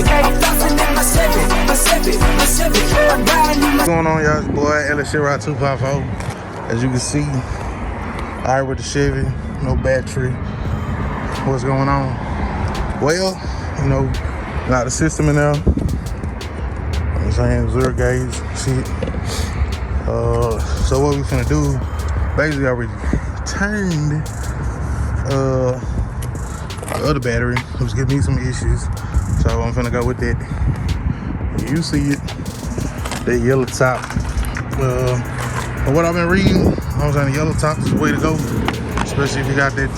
What's going on, y'all? It's your boy Ellis Ride 254. As you can see, I with the Chevy, no battery. What's going on? Well, you know, got the system in there. I'm saying 0 gauge shit. So what we finna do? Basically, I returned the other battery. It was giving me some issues, so I'm finna go with that. You see it, that yellow top. But what I've been reading, I was on the yellow top is the way to go, especially if you got that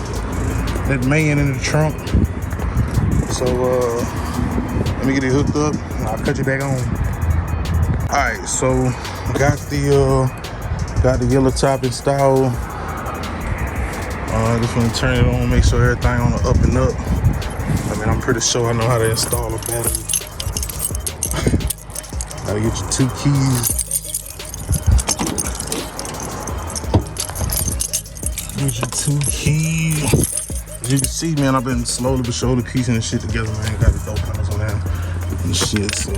man in the trunk. So let me get it hooked up and I'll cut you back on. Alright, so got the yellow top installed. Just want to turn it on, make sure everything on the up and up. I mean, I'm pretty sure I know how to install a battery. Gotta get your 2 keys. Get your 2 keys. As you can see, man, I've been slowly but surely piecing this shit together, man. Got the door panels on there and shit, so.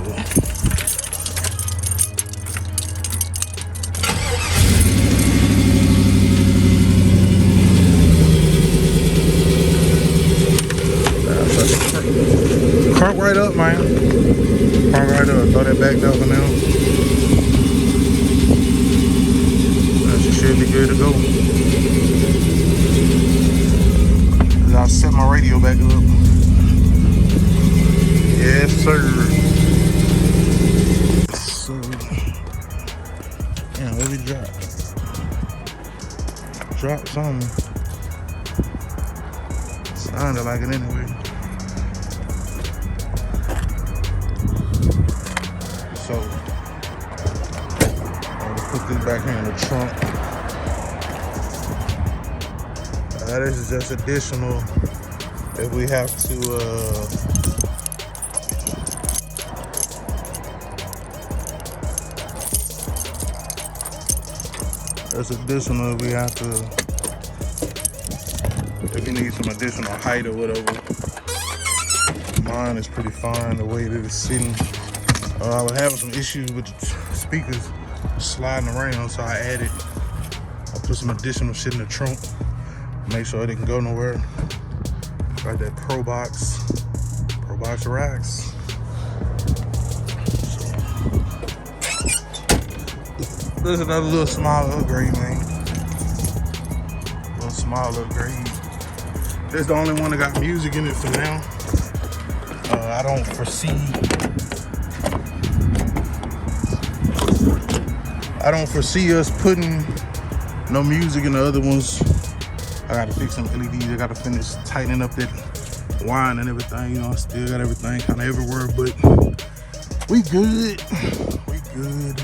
Crank right up, man. Crank right up. Throw that back up now. That should be good to go. I'll set my radio back up. Yes, sir. So, yeah, what we drop? Drop something. Sounded like it anyway. So, I'm gonna put this back here in the trunk. This is just additional if we have to that's additional if we have to, if you need some additional height or whatever. Mine is pretty fine the way that it's sitting. I was having some issues with the speakers sliding around, so I put some additional shit in the trunk. Make sure it didn't go nowhere. Got that Pro Box racks. So, this is another little small upgrade, man. Little small upgrade. This is the only one that got music in it for now. I don't foresee us putting no music in the other ones. I gotta fix some LEDs. I gotta finish tightening up that wine and everything. You know, I still got everything kind of everywhere, but we good. We good.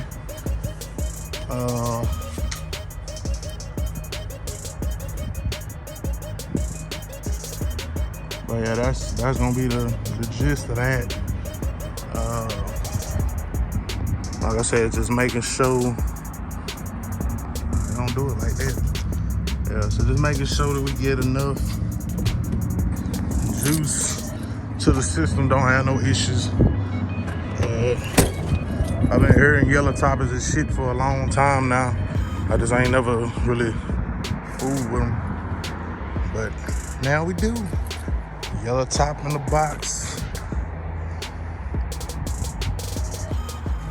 But yeah, that's gonna be the gist of that. Like I said, just making sure they don't do it like that. Yeah, so just making sure that we get enough juice to the system, don't have no issues. I've been hearing yellow top is this shit for a long time now. I just ain't never really fooled with them. But now we do. Yellow top in the box.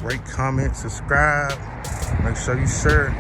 Rate, comment, subscribe. Make sure you share.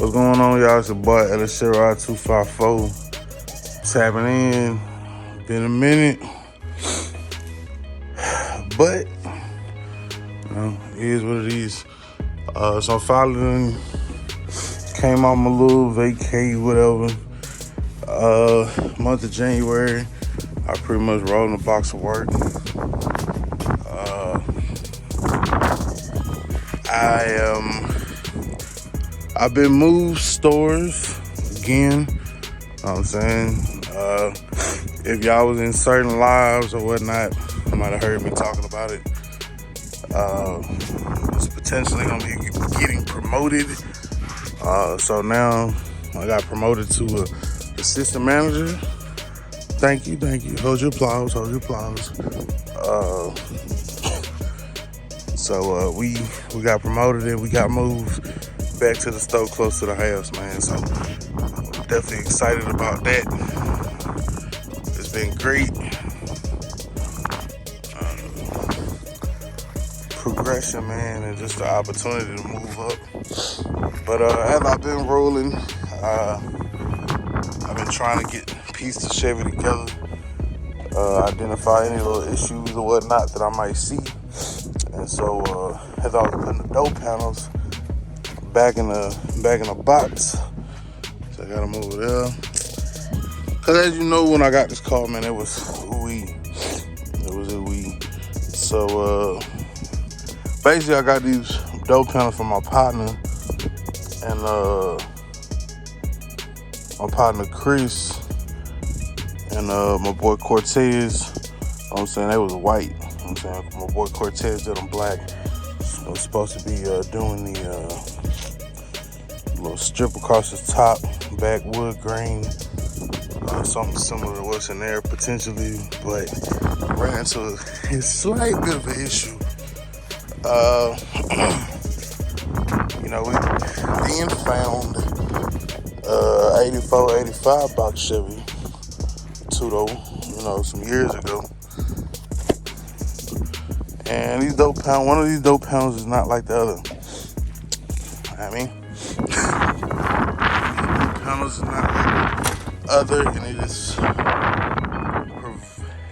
What's going on, y'all? It's your boy Ellis Ride 254. Tapping in, Been a minute. But, it is what it is. So I finally came on my little vacay, whatever. Month of January, I pretty much rolled in a box of work. I've been moved stores again. You know what I'm saying? If y'all was in certain lives or whatnot, you might have heard me talking about it. It's potentially gonna be getting promoted. So now I got promoted to a assistant manager. Thank you. Hold your applause. So we got promoted and we got moved back to the store close to the house, man. So I'm definitely excited about that. It's been great. Progression, man, and just the opportunity to move up. But as I've been rolling, I've been trying to piece the Chevy together, identify any little issues or whatnot that I might see. And so as I was putting the door panels back in the box, so I gotta move it there. Cause as you know, when I got this car, man, it was ooey. So basically, I got these door panels from my partner and my partner Chris and my boy Cortez. You know what I'm saying? They was white. You know what I'm saying? My boy Cortez did them black. I was supposed to be doing the little strip across the top, backwood grain, something similar to what's in there potentially, but ran into a slight bit of an issue. We then found 84, 85 box Chevy two-door, some years ago. And one of these dope pounds is not like the other. Panels is not like the other, and it is proving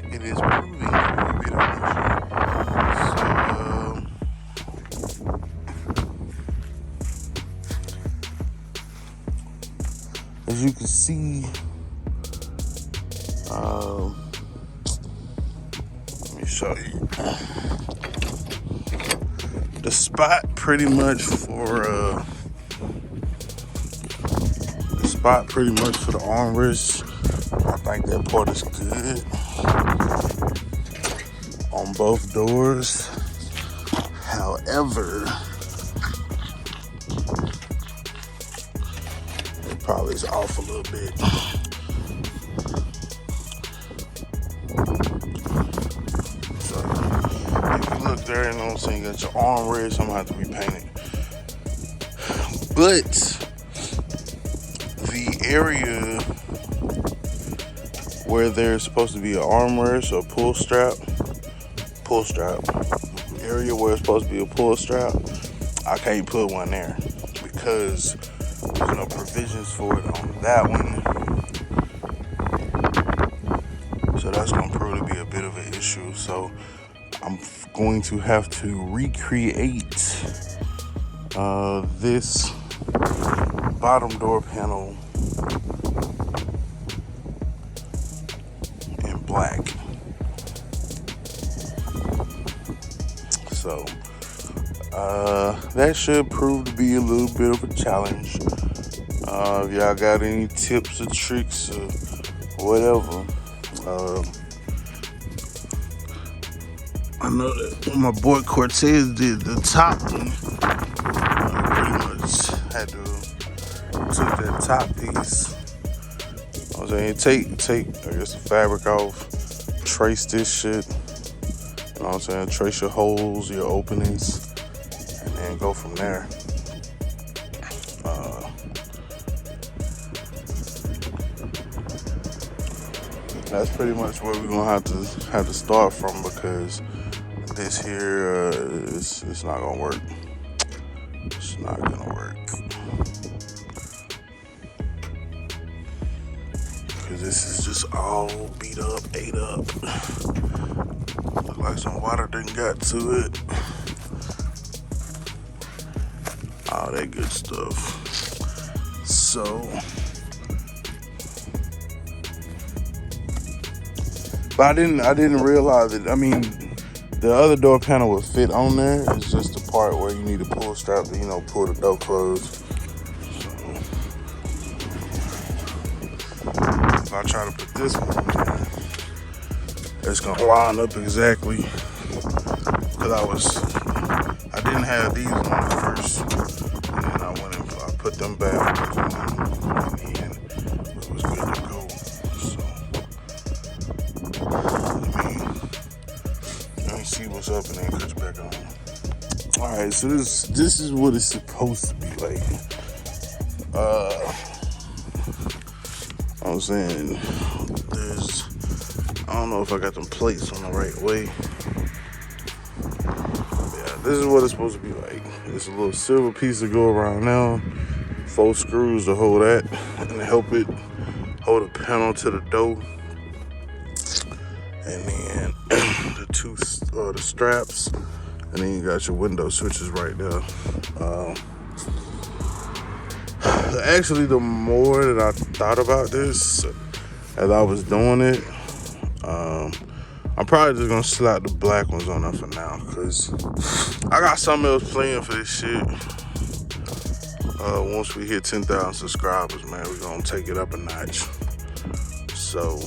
to be a bit of an issue. So, as you can see, let me show you. The spot pretty much for the armrest, I think that part is good on both doors. However, it probably is off a little bit. So if you look there, you know what I'm saying, you got your armrest, I'm gonna have to repaint it. But the area where there's supposed to be an armrest or pull strap, area where it's supposed to be a pull strap, I can't put one there because there's no provisions for it on that one. So that's gonna prove to be a bit of an issue. So I'm going to have to recreate this bottom door panel in black. So that should prove to be a little bit of a challenge. If y'all got any tips or tricks or whatever, I know that when my boy Cortez did the top one, pretty much had to take that top piece. I was saying, take I guess the fabric off, trace this shit. You know what I'm saying? Trace your holes, your openings, and then go from there. That's pretty much where we're gonna have to start from, because this here it's not gonna work. It's not gonna work. Cause this is just all beat up, ate up. Look like some water didn't got to it. All that good stuff. So, but I didn't realize it. I mean, the other door panel would fit on there. It's just the part where you need to pull strap to, pull the door closed. So, if I try to put this one on there, it's gonna line up exactly. Cause I didn't have these on at first, and then I went and I put them back, and then it was good to go. So, let me see what's up and then cut back on. All right, so this is what it's supposed to be like. I'm saying I don't know if I got them plates on the right way. Yeah, this is what it's supposed to be like. It's a little silver piece to go around now. 4 screws to hold that and help it hold the panel to the door. And then the straps. And then you got your window switches right there. Actually, the more that I thought about this as I was doing it, I'm probably just gonna slap the black ones on there for now, because I got something else planned for this shit. Once we hit 10,000 subscribers, man, we're gonna take it up a notch. So,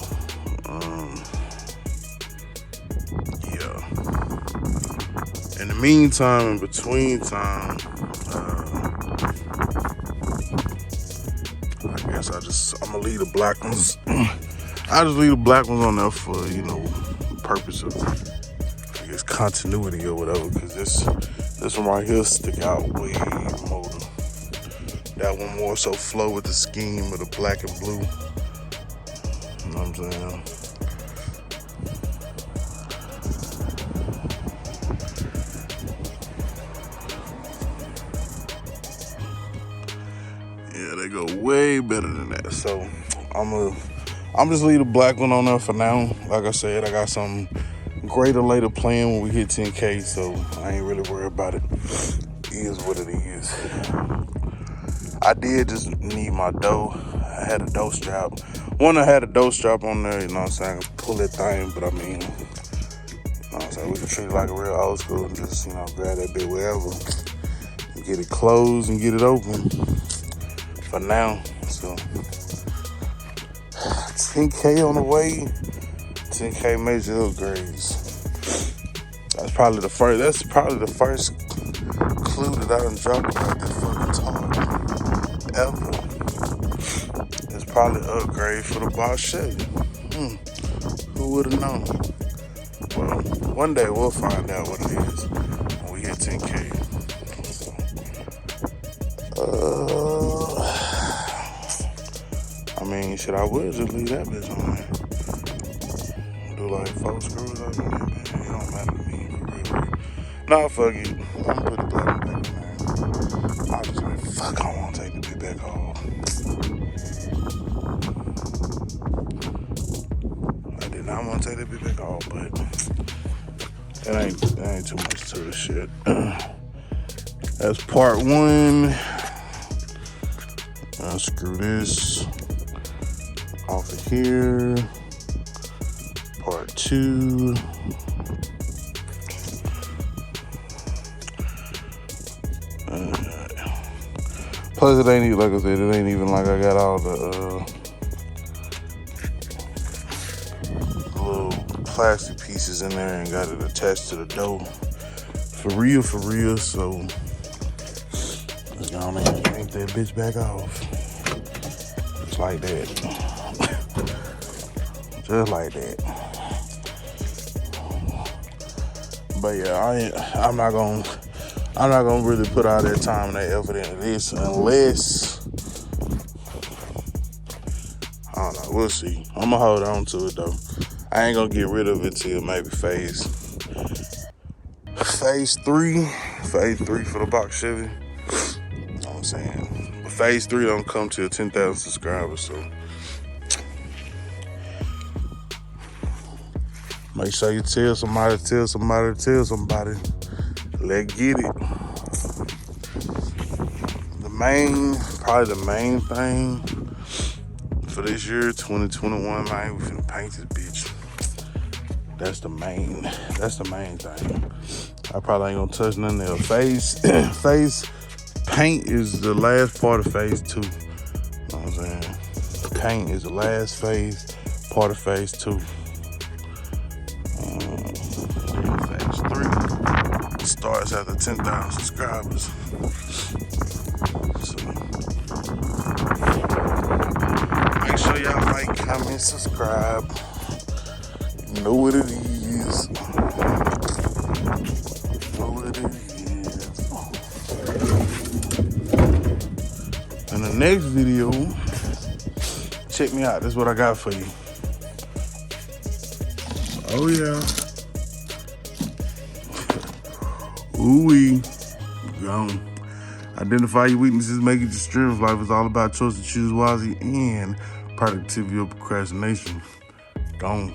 yeah. In the meantime, in between time, I guess I'm gonna leave the black ones. I just leave the black ones on there for, purpose of, I guess, continuity or whatever, because this one right here stick out way more. That one more so flow with the scheme of the black and blue. You know what I'm saying? Yeah, they go way better than that. So I'm just leave the black one on there for now. Like I said, I got some greater later plan when we hit 10K, so I ain't really worried about it. It is what it is. I did just need my dough. I had a dough strap. I had a dough strap on there, you know what I'm saying? I can pull that thing, but I mean, you know what I'm saying? We can treat it like a real old school and just, grab that bit wherever. Get it closed and get it open for now. So 10K on the way, 10K major upgrades. That's probably the first clue that I done dropped about that fucking talk ever. It's probably an upgrade for the Boss Chevy. Who would have known? Well, one day we'll find out what it is when we hit 10K. I mean, shit, I would just leave that bitch on there. Do like 4 screws up in there, man. It don't matter to me, for real. Nah, fuck it. I'm gonna put the black one back in there. I just like, fuck, I wanna take the bit back off. I did not wanna take the bit back off, but that ain't too much to the shit. That's part 1. I'll screw this off of here. Part 2. Plus, it ain't even, like I said, it ain't even like I got all the little plastic pieces in there and got it attached to the dough. For real, so let's go on and yank that bitch back off. Just like that. Just like that. But yeah, I'm not gonna really put all that time and that effort into this unless, I don't know, we'll see. I'm gonna hold on to it though. I ain't gonna get rid of it till maybe phase 3 for the Box Chevy. You know what I'm saying? But phase 3 don't come till 10,000 subscribers, so Make sure you tell somebody. Let's get it. Probably the main thing for this year, 2021, man, we finna paint this bitch. That's the main thing. I probably ain't gonna touch nothing else. Face paint is the last part of phase 2. You know what I'm saying? Paint is the last part of phase 2. Phase 3 starts after 10,000 subscribers. So make sure y'all like, comment, subscribe. You know what it is. In the next video, check me out. This is what I got for you. Oh yeah. Ooh-wee. Gone. Identify your weaknesses, make it your strength. Life is all about choice to choose wisely and productivity or procrastination. Gone.